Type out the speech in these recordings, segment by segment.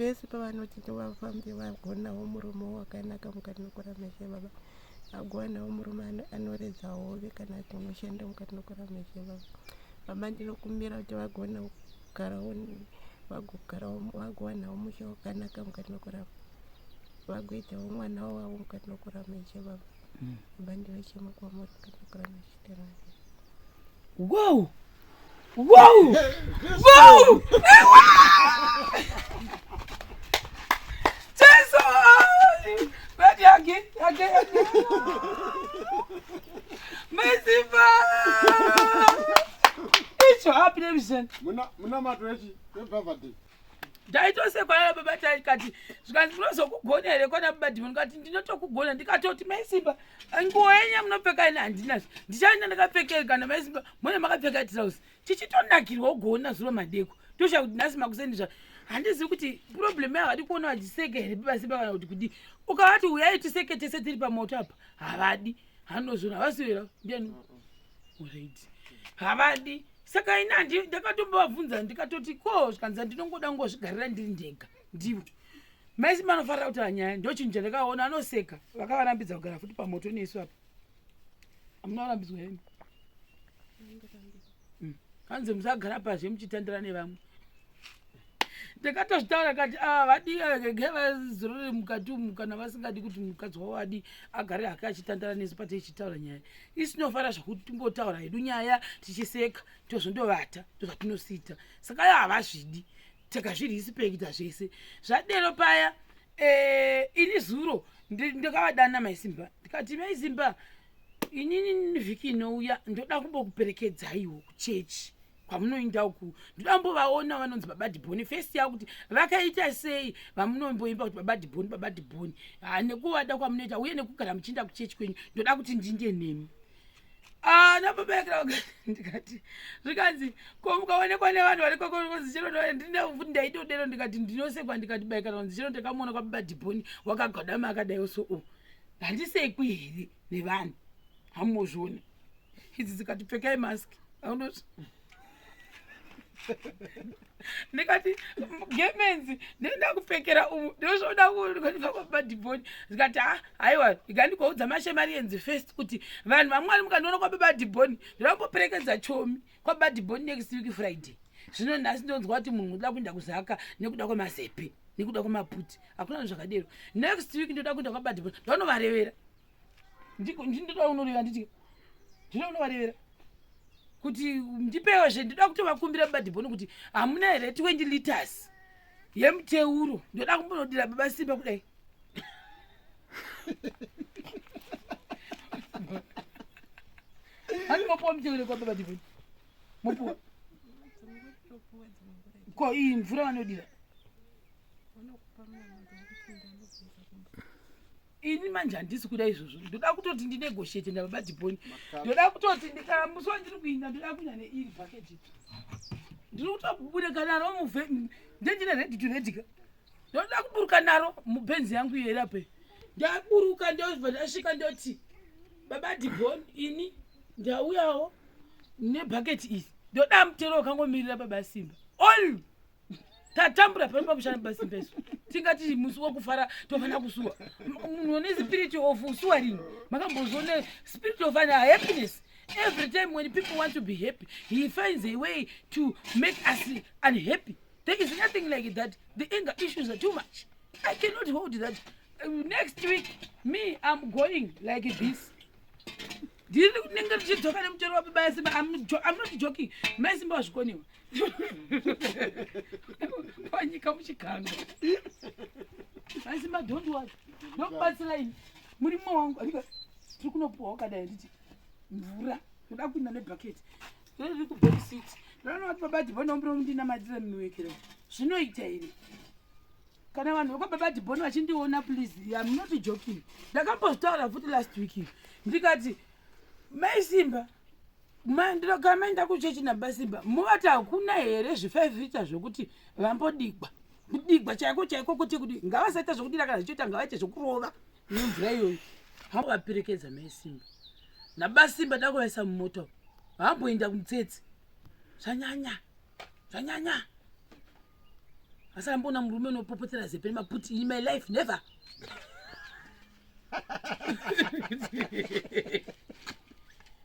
pese pavanoti vafambi vagonawo murume wakanaka mukati mekuramisha baba, agonawo murume anoredza hove kana kuti unoshanda mukati mekuramisha baba. Baba ndinokumbira kuti vagona kugarawo vagowanawo musha wakanaka mukati mekurama, vagoitawo mwana wavo mukati mekuramisha baba. Baba ndinochema kwamuri mukati mekuramisha terani. Wow! Wow! Wow! Jesus! Ready again. Mesifa! It's your happiness. Muna matwechi, bavadi. Ndaitose kwa baba kati zvikanzi munozokugona here kwana baba Dhimoni, kati ndinotokugona ndikatoti Maisimba nguo yenyu munopfeka ine handinazvo, ndichaenda ndakapfekei kana Maisimba mune makapfeka tirauzi tichitonakirwa kugona zuva madeko tosha kuti nhasi makusendizva handizivi kuti problem yavo hadi kuona vachiseka here Baba kana kuti kudi ukavati uyai tiseke tese tiri pamoto apa havadi hanozvona havasivera ndiani right havadi. Saka ina ndakatombovabvunza ndikatoti ko zvikanzi ndinongoda ngozvigarira ndiri ndega ndivo Maisimba anofarira kutaura nyaya ndochinhu chandakaona anoseka vakavarambidza kugara futi pamoto nesu apa hamuna varambidzwa hemi hanzi musagara pazve muchitandira nevamwe. Ndakatozvitaura kati vadi vazorore mukati umu kana vasingadi kuti mukadzi wavo adi agare hake achitandara nesu pateichitaura nyaya isi tinofara zvakuti timbotaura hedu nyaya tichiseka tozondovata ndozvatinosita. Saka havazvidi takazvirisipekita zvese zvadero paya. Ini zuro ndakavadana Maisimba ndikati Maisimba inini vhiki inouya ndoda kumbokuperekedzaiwo kuchechi kwamunoinda uku ndoda mbovaona vanonzi Baba Dhimoni first yavo kuti vakaita sei vamunomboimba kuti Baba Dhimoni nekuvada kwamunoita uye nekugara muchienda kuchechi kwenyu ndoda kuti ndinde nemi. Nababa ndikati zvikanzi ko mukaonekwa nevanhu vari kokonzi chero ndaitodero ndikati ndinosekwa ndikati baika kunzi chero ndakamuona kwaBaba Dhimoni wakagadama akadaiwo so handisekwi here nevanhu hamuzviona idzi dzikati pfekai maski aunoti ndikati gemenzi ndinoda kupfekera umu ndozvoda kuonekwa kwaBaba Dhimoni ndikati haiwa ikandikoudza mashemarienzi first kuti vanhu vamwari mukandiona kwaBaba Dhimoni ndiramboperekedza chomi kwaBaba Dhimoni next week Friday. Zvino nhasi ndonzwa kuti munhu unoda kuenda kuzaka nekuda kwemazepe nekuda kwemaputi hakuna zvakadero. Next week ndoda kuenda kwaBaba Dhimoni ndinovarevera ndinoda unoreva nditi ndinoda unovarevera kuti ndipewezve ndoda kutovakumbira Baba Dhimoni kuti hamuna here 20 liters yemuteuro ndoda kumbonodira Baba Simba kudai. Handinopuwa muteuro kwaBaba Dhimoni mopuwa ko iyi mvura vanodira ini manje handisi kuda izvozvo ndoda kutoti ndinegoshete naBaba Dhimoni ndoda kutoti ndikamuswa ndiri kuinda ndoda kunya neiri bhaketi ndiri kutobude kanaro muvhe ndendine ready to redika ndoda kuburuka naro mubhenzi yangu iyerape ndaburuka ndobva ndasvika ndoti Baba Dhimoni ini ndauyawo nebhaketi iyi ndoda mutero wakangomirira Baba Simba all tatambura pano pamushana Baba Simba isu tingati musi wokufara tofana kusuwa munhu one spirit of usuwaring makambozone spirit of happiness. Every time when people want to be happy he finds a way to make us unhappy. There is nothing like that. The anger issues are too much. I cannot hold that. Next week me I'm going like this. I'm not joking. Maisimba wazvikoniwa panyika muchiganga. Maisimba don't worry. Ndokubatsira ini murimo wangu tiri kunopuwa wakadai nditi mvura ndoda kuinda nebhaketi ndiri kubhekisiti ndinoona kuti Baba Dhimoni ndinamatira mimiwekera zvinoita here kana vanhu vokwaBaba Dhimoni vachindiona please I'm not joking. Ndakambozvitaura futi last week ndikati Maisimba ndinogara maenda kuchechi naBaba Simba muvati hakuna here zvi5 lita zvokuti vambodigwa kudigwa chaiko chaiko kuti ngavasaita zvokudira kana zvichoita ngavaite zvokurova nemvura iyoyo hambovaperekedza Maisimba naBaba Simba ndakuvaisa mumoto hamboenda kumutsetse zvanyanya asambona murume unopopotera zepe maputi in my life never.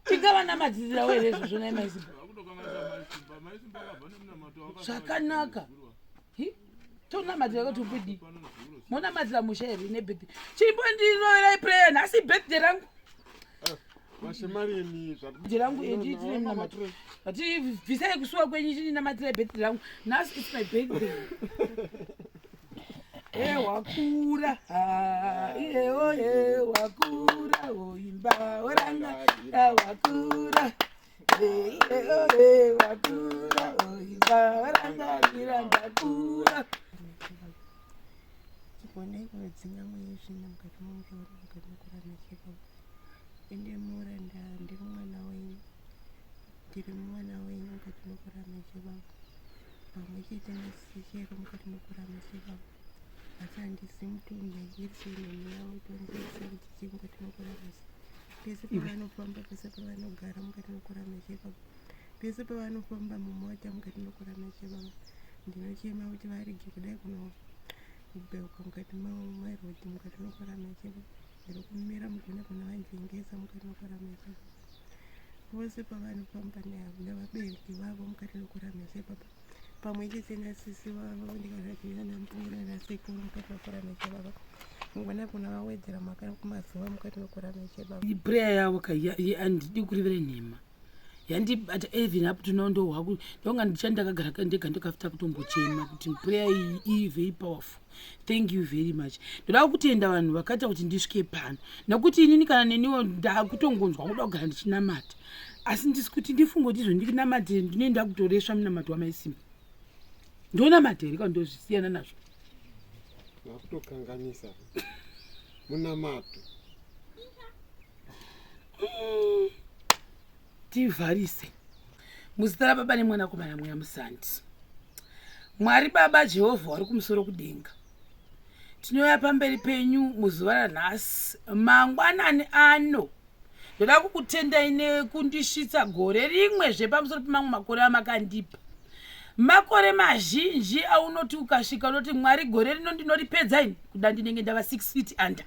Tingava namadzizira were izvo zvona imaisimba zvakanaka tonamadzira kuti upidi monamadzira musha here nebirthday chimbondinoerai prayer nhasi birthday rangu birthday rangu enditine munamatira ati bvisai kusuwa kwenyu chininamatira birthday rangu nhasi it's my birthday. Wakura wakura oimba oranga wakura wakura oimba oranga iranga kura chikonai kunodzinga mweya zvina mukati momutaura mukati mokurama chibaba ende muranda ndiri mwana wenyu mukati mokurama chibaba pamwe chete nesishero mukati mokurama chibaba asi handisi mutumbi achirisenemweya utonzese kuti chii mukati mokurama pese pavanofamba pese pavanogara mukati mokurama chibaba pese pavanofamba mumota mukati mokurama chibaba ndinochema kuti varege kudai kunobeuka mukati mwerodi mukati mokurama chibaba ndiri kumira mugona kuna vanjengesa mukati mokurama chibaba vose pavanofamba nevabereki vavo mukati mokurama chibaba pamwe chete nasisi vavo ndikazvatina nambuira nasekuru mukati mokurama chibaba mugona kuna vawedzera mazuva mukati mokurama chibaba. Prayer yavo handidi kurivire nhema yandibata even up to now ndohwaku ndonga ndichandakagara ndega ndikafita kutombochema kuti prayer iyi very powerful. Thank you very much. Ndoda kutenda vanhu vakaita kuti ndisvike pano nekuti inini kana neniwo ndakutongonzwa kuda kugara ndichinamata asi ndisi kuti ndifunge kuti izvo ndinamate ndinoenda kutoresva munamato wamaisimba ndonamata here kana ndozvisiyana nazvo nakutokanganisa munamato tivharise muzita rababa nemwanakomana mweya musandi. Mwari baba Jehovha wari kumusoro kudenga, tinouya pamberi penyu muzuva ranhasi mangwanani ano. Ndoda kukutendai nekundisvitsa gore rimwezve pamusoro pemamwe makore amakandipa, makore mazhinji aunoti ukasvika unoti Mwari gore rino ndinoripedza ini kuda ndinenge ndava 6 feet under.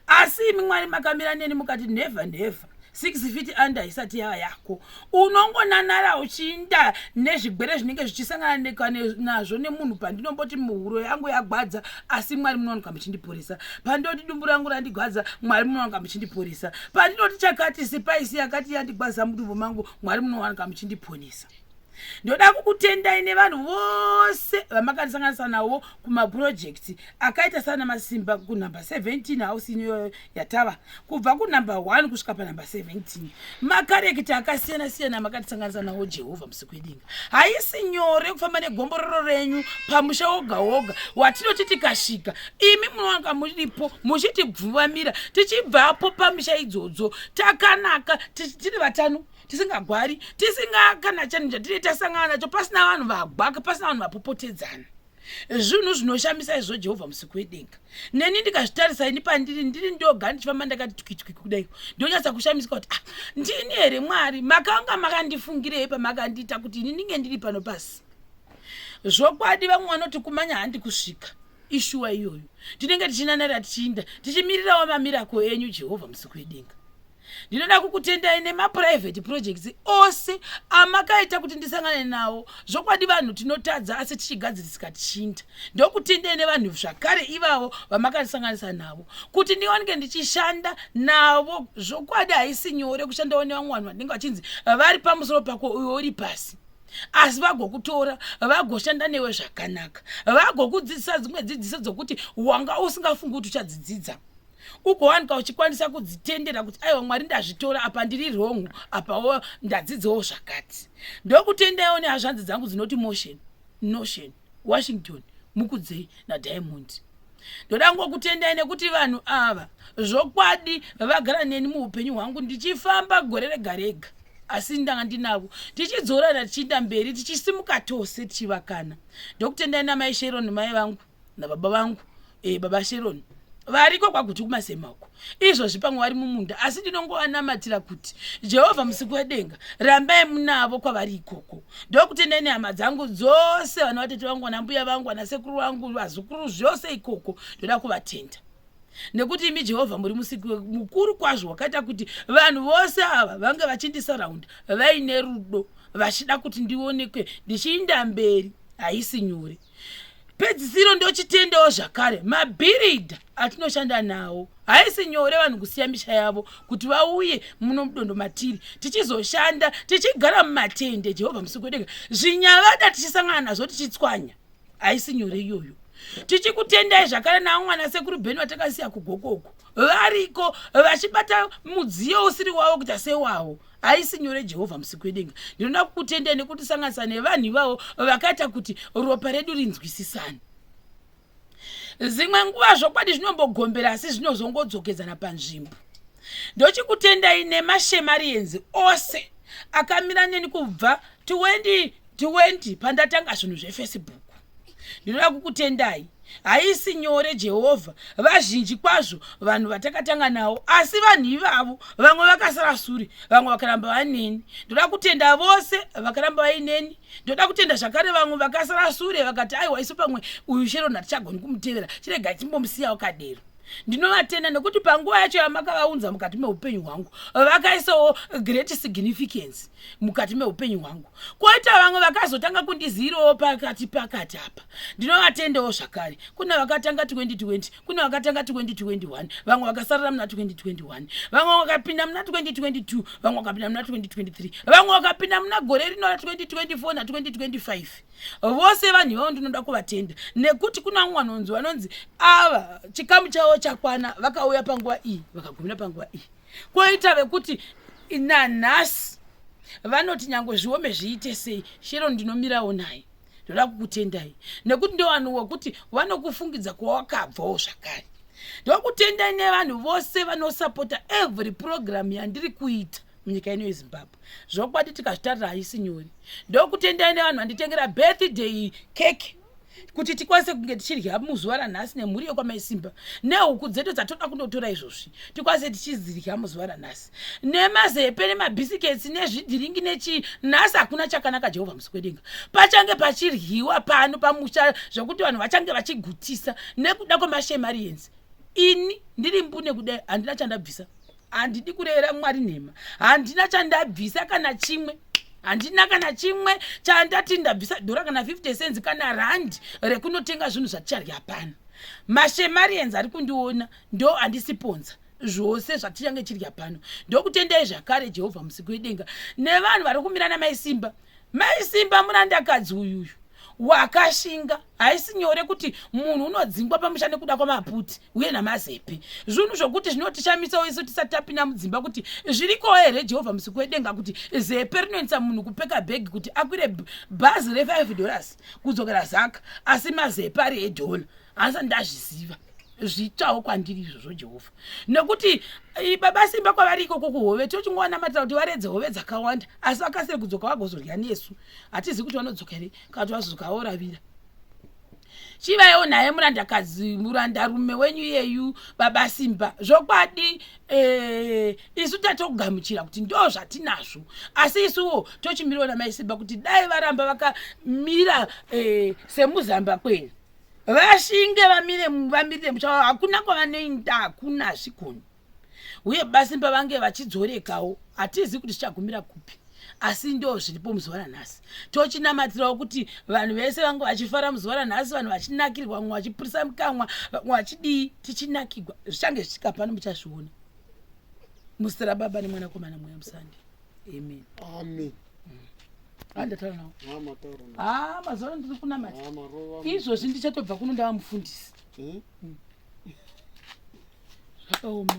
Asi imi Mwari makamira neni mukati never never 6 feet under isati yava yako. Unongonanara uchiinda nezvigwere zvinenge zvichisangana nazvo nemunhu pandinomboti muhuro yangu yagwadza asi Mwari munowanika muchindiporesa. Pandinoti dumbu rangu randigwadza Mwari munowanika muchindiporesa. Pandinoti chakati sipaisi yakati yandigwadza mudumbu mangu Mwari munowanika muchindiponesa. Ndoda kukutendai nevanhu vose vamakasanganisa nawo kumaprojekti akaita sana Masimba kunamba 17 house ino yatava kubva kunamba 1 kusvika panamba 17 makareketa akasiyana siyana makatisanganisa nawo Jehovha musikwedinga. Haisi nyore kufamba negombororo renyu pamusha woga woga watinoti tikasvika imi munowanika muripo muchitibvumamira tichibvapo pamusha idzodzo takanaka tiri vatano tisingagwari tisingakana chani chatiri tasangana nacho pasina vanhu vagwaka pasina vanhu vapopotedzana. Zvinhu zvinoshamisa izvo Jehovha musiku wedenga. Neni ndikazvitarisa ini pandiri ndiri ndoga ndichifamba ndakati twikitwi kudai ndonyatsa kushamisika kuti ndini here Mwari makanga makandifungirei pamakandiita kuti ini ndinge ndiri pano pasi. Zvokwadi vamwe vanoti kumanya handi kusvika ishuwa iyoyo tinenge tichinanara tichiinda tichimirirawo mamirako enyu Jehovha musiku wedenga. Ndinoda kukutendai nemaprivate projects ose amakaita kuti ndisangane nawo. Zvokwadi vanhu tinotadza asi tichigadzirisika tichinda. Ndokutendai nevanhu zvakare ivavo vamakasanganisa navo kuti ndiwanike ndichishanda navo. Zvokwadi haisi nyore kushandawo nevamwe vanhu vanenge vachinzi vari pamusoro pako uyo uri pasi, asi vagokutora vagoshanda newe zvakanaka, vagokudzidzisa dzimwe dzidziso dzokuti wanga usingafungi kuti uchadzidzidza. Ugowanika uchikwanisa kudzitendera kuti aiwa Mwari ndazvitora apa ndiri wrong apawo ndadzidzawo zvakati. Ndokutendaiwo nehazvanzi dzangu dzinoti Notion, Washington, Mukudzei naDiamond. Ndoda ngokutendai nekuti vanhu ava zvokwadi vagara neni muupenyu hwangu ndichifamba gore rega rega asi ndanga ndinavo tichidzorana tichienda mberi tichisimuka tose tichivakana. Ndokutendai namai Sharon mai vangu nababa vangu baba Sharon variko kwaguti kumasemako izvozvi pamwe vari mumunda, asi ndinongowanamatira kuti Jehovha musiku wedenga rambai munavo kwavari ikoko. Ndokutendai nehama dzangu dzose, vana vatete vangu, vana mbuya vangu, vana sekuru vangu, vazukuru zvose ikoko, ndoda kuvatenda nekuti imi Jehovha muri musiku mukuru kwazvo wakaita kuti vanhu vose ava vange vachindisaraunda vaine rudo, vachida kuti ndionekwe ndichiinda mberi. Haisi nyore. Pedzisiro ndochitendewo zvakare mabhiridha atinoshanda nawo. Haisi nyore vanhu kusiya misha yavo kuti vauye muno mudondo matiri tichizoshanda tichigara mumatende. Jehovha musiku wedenga zvinyavada tichisangana nazvo tichitswanya. Haisi nyore iyoyo. Tichikutendai zvakare naamwana sekuru Bheni watakasiya kugokoko variko vachibata mudziyo usiri wavo kuita sewawo. Haisi nyore Jehovha musiku wedenga. Ndinoda kukutendai nekuti sanganisa nevanhu ivavo vakaita kuti ropa redu rinzwisisane. Zimwe nguva zvokwadi zvinombogombera asi zvinozongodzokedzana panzvimbo. Ndochikutendai nemashemarienzi ose akamira neni kubva 2020 pandatanga zvinhu zveFacebook. Ndinoda kukutendai. Haisi nyore Jehovha. Vazhinji kwazvo vanhu vatakatanga nawo, asi vanhu ivavo vamwe vakasara sure, vamwe vakaramba vaneni. Ndoda kutenda vose vakaramba vaineni. Ndoda kutenda zvakare vamwe vakasara sure vakati aiwa isu pamwe uyu Sharon hatichagoni kumutevera, chiregai timbomusiyawo kadero. Ndinovatenda nekuti panguva yacho yamakavaunza mukati meupenyu hwangu vakaisawo great significance mukati meupenyu hwangu. Koita vamwe vakazotanga kundizirawo pakati apa. Ndinovatendawo zvakare. Kuna vakatanga 2020, kuna vakatanga 2021, vamwe vakasarira muna 2021, vamwe vakapinda muna 2022, vamwe vakapinda muna 2023, vamwe vakapinda muna gore rino 2024 na 2025. Vose vanhu ivavo ndinoda kuvatenda nekuti kuna mwanonzi vanonzi ava chikamu chavo chakwana vakauya panguva iyi vakagumira panguva iyi. Koita vekuti nanhasi vanoti nyangwe zviome zviite sei Sharon ndinomirawo naye. Ndoda kukutendai nekuti ndo vanhu vokuti vanokufungidza kwawakabvawo zvakare. Ndokutendai nevanhu vose vanosapota every program yandiri kuita munyika ino yeZimbabwe. Zvokwadi tikazvitarira haisi nyore. Ndokutendai nevanhu vanditengera birthday cake kuti tikwanise kunge tichirya muzuva ranhasi nemhuri yokwamaisimba, nehuku dzedu dzatoda kundotora izvozvi tikwanise tichizirya muzuva ranhasi, nemazepe nemabhisiketsi nezvidhiringi nechi. Nhasi hakuna chakanaka Jehovha musiku wedenga. Pachange pachiryiwa pano pamusha zvokuti vanhu vachange vachigutisa nekuda kwemashemarienzi. Ini ndiri mbune kudai handina chandabvisa. Handidi kurera Mwari nhema. Handina chandabvisa kana chimwe. Handina kana chimwe chandati ndabvisa dhora kana 50 cents kana rand rekunotenga zvinhu zvaticharya hapana. Mashemarienzi ari kundiona ndo handisiponza zvose zvatichange chirya pano. Ndokutendai zvakare Jehovha musiku wedenga nevanhu vari kumirana maisimba. Maisimba murandakadzi uyuyu wakashinga. Haisi nyore kuti munhu unodzingwa pamusha nekuda kwamaputi uye namazepe. Zvinhu zvokuti zvinotishamisa isu tisati tapinda mudzimba kuti zviriko here Jehovha musiku wedenga kuti zepe rinoendesa munhu kupeka bhegi kuti akwire bhazi $5 kudzokera Zaka, asi mazepe ari $1. Asi ndazviziva. Zvitawo kwandiri izvozvo Jehovha. Nekuti baba Simba kwavari ikoko kuhove tochingowanamatira kuti varedze hove dzakawanda asi vakasire kudzoka vagozorya nesu. Hatizi kuti vanodzoka here kana kuti vazodzoka voravira. Chivaiwo naye murandakadzi murandarume wenyu yeyu baba Simba. Zvokwadi isu tatokugamuchira kuti ndo zvatinazvo, asi isuwo tochimiriwa namaisimba kuti dai varamba vakamira semuzamba kwenu vashinge vamirire muchawa hakuna kwavanoenda, hakuna zvikoni. Uye basimba vange vachidzorekawo hatizi kuti tichagumira kupi, asi ndo zviripo muzuva ranhasi. Tochinamatirawo kuti vanhu vese vange vachifara muzuva ranhasi, vanhu vachinakirwa, vamwe vachipurisa mukamwa, vamwe vachidii, tichinakirwa. Zvichange zvisvika pano muchazviona. Muzita raBaba neMwanakomana Mweya Musande. Amen. Amen. Andataura nawo. Mataura nawo. Mazoro ndiri kunamata. Izvozvi ndichatobva kuno ndava mufundisi. Zvakaoma.